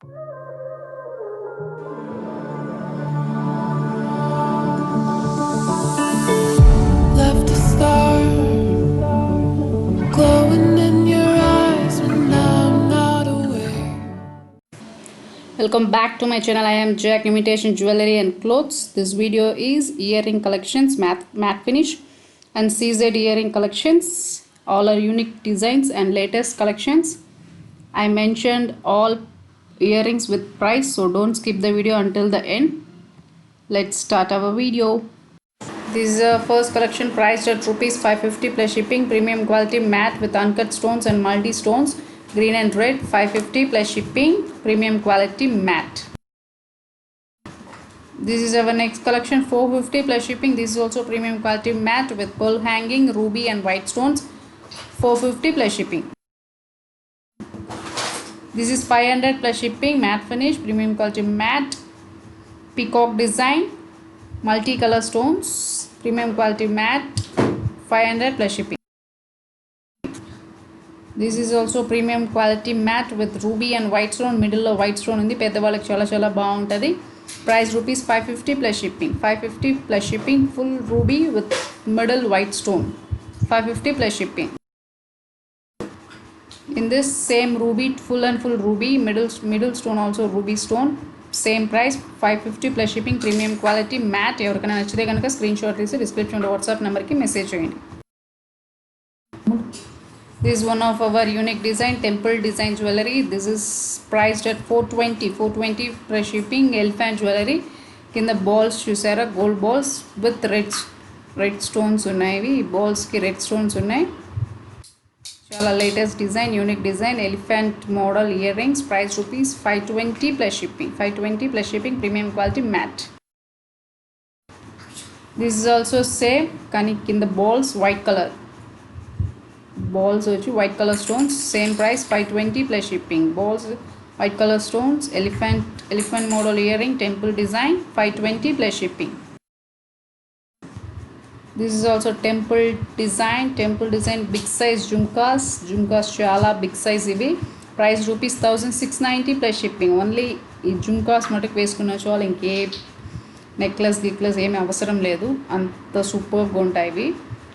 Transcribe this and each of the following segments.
Left a star glowing in your eyes when I'm not aware. Welcome back to my channel. I am Jack Imitation Jewelry and Clothes. This video is earring collections, matte finish and CZ earring collections. All are unique designs and latest collections. I mentioned all earrings with price, so don't skip the video until the end. Let's start our video. This is a first collection priced at rupees 550 plus shipping. Premium quality matte with uncut stones and multi stones. Green and red 550 plus shipping. Premium quality matte. This is our next collection 450 plus shipping. This is also premium quality matte with pearl hanging, ruby and white stones. 450 plus shipping. This is 500 plus shipping. Matte finish. Premium quality matte. Peacock design. Multicolor stones. Premium quality matte. 500 plus shipping. This is also premium quality matte with ruby and white stone. Middle of white stone ఉంది పెద్దవాళ్ళకి చాలా చాలా బాగుంటది. Price rupees 550 plus shipping. 550 plus shipping. Full ruby with middle white stone. 550 plus shipping. In this same ruby, full and full ruby, middle stone also ruby stone. Same price 550 plus shipping. Premium quality matte. ఎవరికైనా నచ్చితే కనుక screen shot తీసి డిస్క్రిప్షన్లో WhatsApp నెంబర్కి message చేయండి. This is one of our unique design, temple design jewelry. This is priced at 420 plus shipping. Elephant jewelry. కింద balls చూసారా, gold balls with red stones ఉన్నాయి. బాల్స్కి రెడ్ స్టోన్స్ ఉన్నాయి. చాలా latest design, unique design. Elephant model ear rings. Price rupees 520 plus shipping. 520 plus shipping. Premium quality matte. This is also same కానీ కింద balls white colour. balls వచ్చి white color stones. Same price 520 plus shipping. Balls white color stones. Elephant model earring, temple design. 520 plus shipping. This is also temple design big size jhumkas చాలా big size ఇవి. Price rupees 1690 plus shipping. Only ఈ జుమ్కాస్ మటుకు వేసుకున్న చాలు, ఇంకే necklace ఏమీ అవసరం లేదు. అంత సూపర్గా ఉంటాయి ఇవి.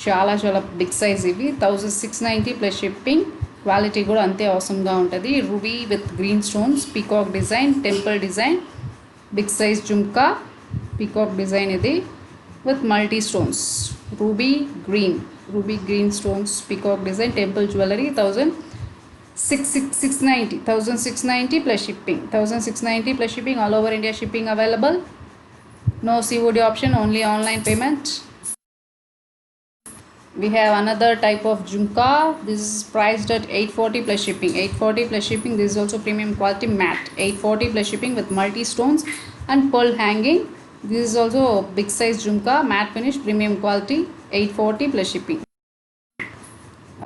చాలా చాలా బిగ్ సైజ్ ఇవి. 1690 ప్లస్ షిప్పింగ్. క్వాలిటీ కూడా అంతే అవసరంగా ఉంటుంది. Ruby with green stones. Peacock design, temple design. Big size jhumka peacock design ఇది with multi stones. Ruby green stones peacock design. Temple jewellery 1690 plus shipping. 1690 plus shipping. All over India shipping available. No COD option, only online payment. We have another type of jhumka. This is priced at 840 plus shipping. 840 plus shipping. This is also premium quality matte. 840 plus shipping with multi stones and pearl hanging. This is also big size jhumka, matte finish, premium quality. 840 plus shipping.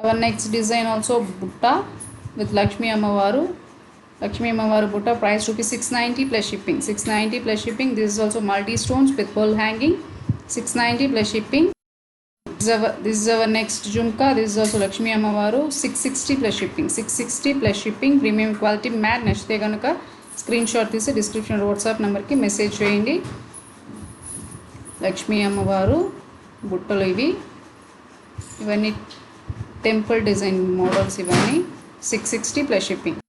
Our next design also butta with Lakshmi Amavaru butta. Price rupees 690 plus shipping. 690 plus shipping. This is also multi stones with pearl hanging. 690 plus shipping. This is our next jhumka. This is also Lakshmi Amavaru. 660 plus shipping. 660 plus shipping. Premium quality matte. నచ్చితే కనుక screen shot తీసి description WhatsApp నెంబర్కి message చేయండి. లక్ష్మీ అమ్మవారు బుట్టలు ఇవన్నీ temple design models. ఇవన్నీ 660 plus shipping.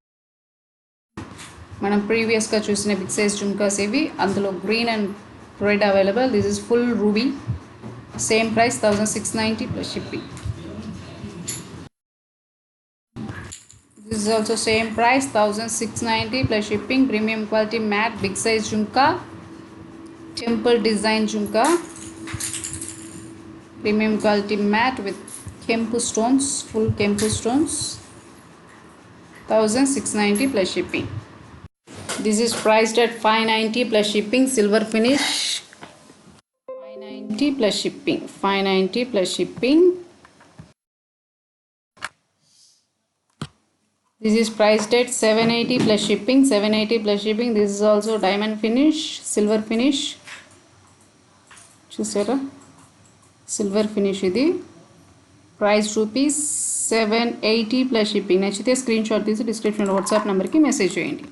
మనం ప్రీవియస్గా చూసిన బిగ్ సైజ్ జుమ్కాస్ ఇవి. అందులో green and red available. This is full ruby. Same price 1690 plus shipping. This is also same price 1690 plus shipping. Premium quality matte big size jhumka. Temple design jhumka. Premium quality matte with kempu stones, full kempu stones. 1690 plus shipping. This is priced at 590 plus shipping. Silver finish. 590 plus shipping. 590 plus shipping. This is priced at 780 plus shipping. 780 plus shipping. This is also diamond finish, silver finish. చూసారా, silver finish ఇది. Price rupees 780 plus shipping. నచ్చితే screen shot తీసి description WhatsApp నెంబర్కి message చేయండి.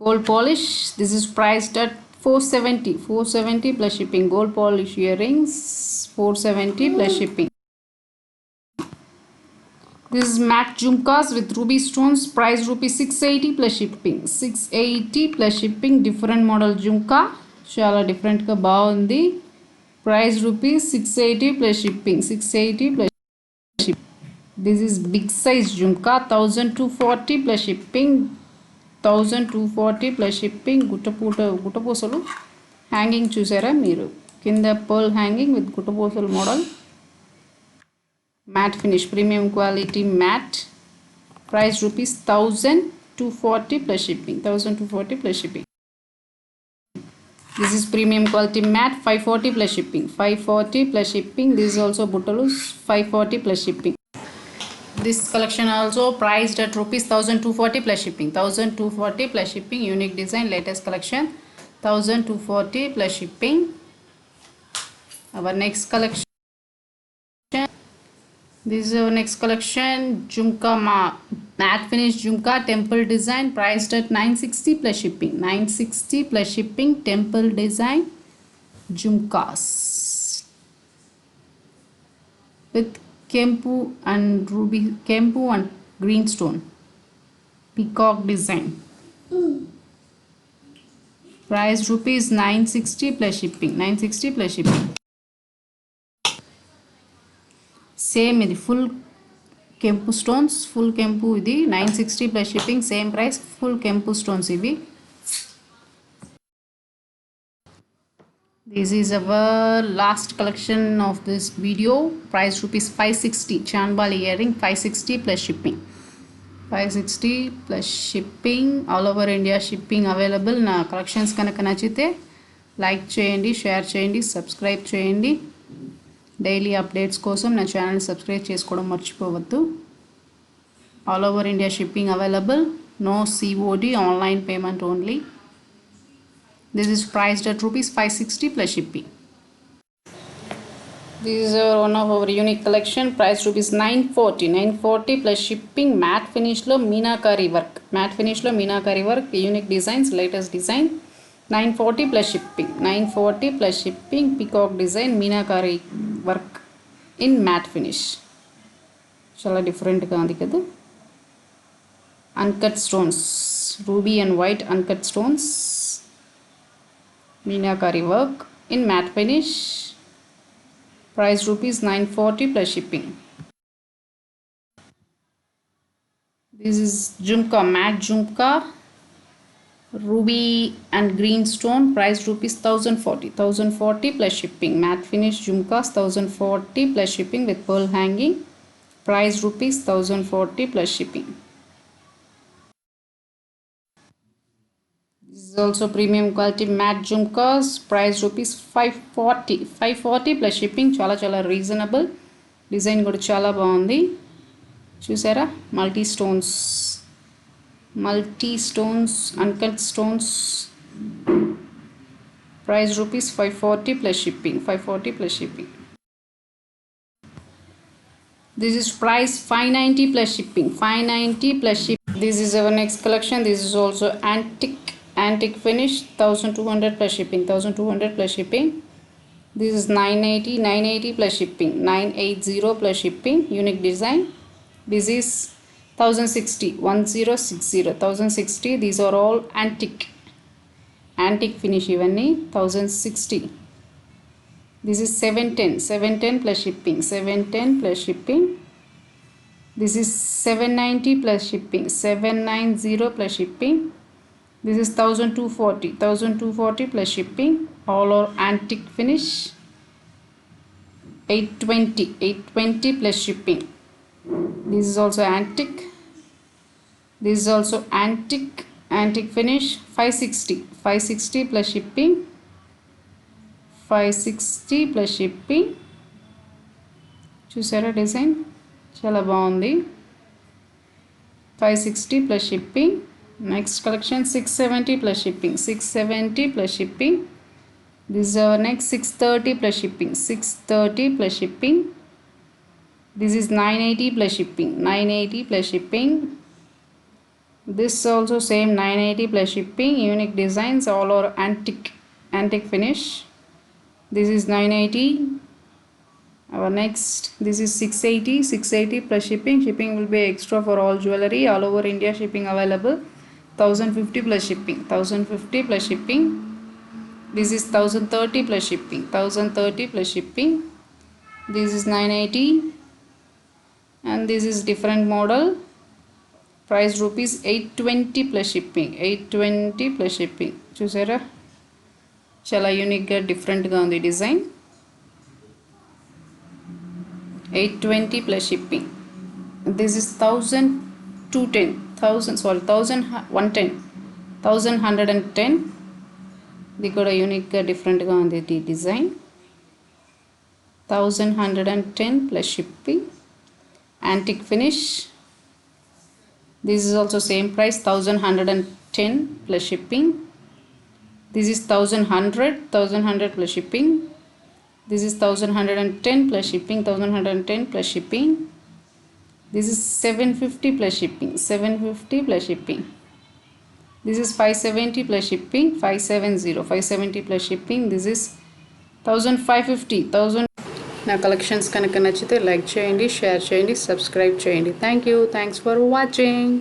Gold polish, this is priced at 470 plus shipping. Gold polish earrings 470 plus shipping. This is matte jhumkas with ruby stones, price rupees 680 plus shipping. 680 plus shipping. Different model jhumka, చాలా different గా బాగుంది. Price rupees 680 plus shipping. 680 plus shipping. This is big size jhumka, 1240 plus shipping. 1240 plus shipping. గుట్టపూసలు hanging చూసారా మీరు, కింద pearl hanging with గుట్టపూసలు model. Matte finish, premium quality matte, price rupees 1240 plus shipping. 1240 plus shipping. This is premium quality matte, 540 plus shipping. 540 plus shipping. This is also buttalus, 540 plus shipping. This collection also priced at rupees 1240 plus shipping. 1240 plus shipping. Unique design, latest collection, 1240 plus shipping. Our next collection, this is our next collection, jhumka matte finish jhumka temple design, priced at 960 plus shipping. 960 plus shipping. Temple design jhumkas with kempu and ruby, kempu and green stone, peacock design. Price rupees 960 plus shipping. 960 plus shipping. Same ఇది full కెంపు stones, full కెంపు ఇది 960 plus shipping. Same price, full కెంపు stones ఇవి. This is our last collection of this video. Price rupees 560. Chandbali ear ring 560 plus shipping. 560 plus shipping. All over India shipping available. నా collections కనుక నచ్చితే like చేయండి, share చేయండి, subscribe చేయండి. Daily updates కోసం నా ఛానల్ సబ్స్క్రైబ్ చేసుకోవడం మర్చిపోవద్దు. All over India shipping available. No COD, online payment only. This is priced at rupees 560 plus shipping. This is one of our unique collection. Price rupees 940. 940 plus shipping. Matte finish లో meenakari work. Matte finish లో meenakari work. Unique designs, latest design. 940 plus shipping. 940 plus shipping. Peacock design, meenakari work in matte finish. చాలా డిఫరెంట్గా ఉంది కదా. Uncut stones, ruby and white uncut stones, meenakari work in matte finish. Price rupees 940 plus shipping. This is jhumka, matte jhumka, ruby and green stone, price rupees 1040. 1040 plus shipping. Matte finish jhumkas 1040 plus shipping with pearl hanging, price rupees 1040 plus shipping. This is also premium quality matte jhumkas, price rupees 540. 540 plus shipping. చాలా reasonable. Design కూడా చాలా బాగుంది చూసారా. Multi stones, uncut stones, price rupees 540 plus shipping. 540 plus shipping. This is price 590 plus shipping. 590 plus shipping. This is our next collection. This is also antique finish, 1200 plus shipping. 1200 plus shipping. This is 980 plus shipping. 980 plus shipping. Unique design. This is 1060. 1060. 1060. These are all antique finish ఇవన్నీ. 1060. This is 710 plus shipping. 710 plus shipping. This is 790 plus shipping. 790 plus shipping. This is 1240. 1240 plus shipping. All are antique finish. 820 plus shipping. This is also antique. This is also antique finish. 560 plus shipping. 560 plus shipping. చూసారా design చాలా బాగుంది. 560 plus shipping. Next collection 670 plus shipping. 670 plus shipping. This is our next 630 plus shipping. 630 plus shipping. This is 980 plus shipping. 980 plus shipping. This also same 980 plus shipping, unique designs, all are antique finish. This is 980. Our next, this is 680 plus shipping. Shipping will be extra for all jewelry, all over India shipping available. 1050 plus shipping, 1050 plus shipping. This is 1030 plus shipping, 1030 plus shipping. This is 980, and this is different model. Price rupees 820 plus shipping, 820 plus shipping. చూసారా చాలా యూనిక్గా డిఫరెంట్గా ఉంది design. 820 plus shipping. This is 1210, 1110, 1110. ఇది కూడా యూనిక్గా డిఫరెంట్గా ఉంది ఈ design. 1110 plus shipping, antique finish. This is also same price, 1110 plus shipping. This is 1100 plus shipping. This is 1110 plus shipping, 1110 plus shipping. This is 750 plus shipping, 750 plus shipping. This is 570 plus shipping, 570 plus shipping. This is 1550, 1000. నా collections కనుక నచ్చితే like చేయండి, share చేయండి, subscribe చేయండి. Thank you, thanks for watching.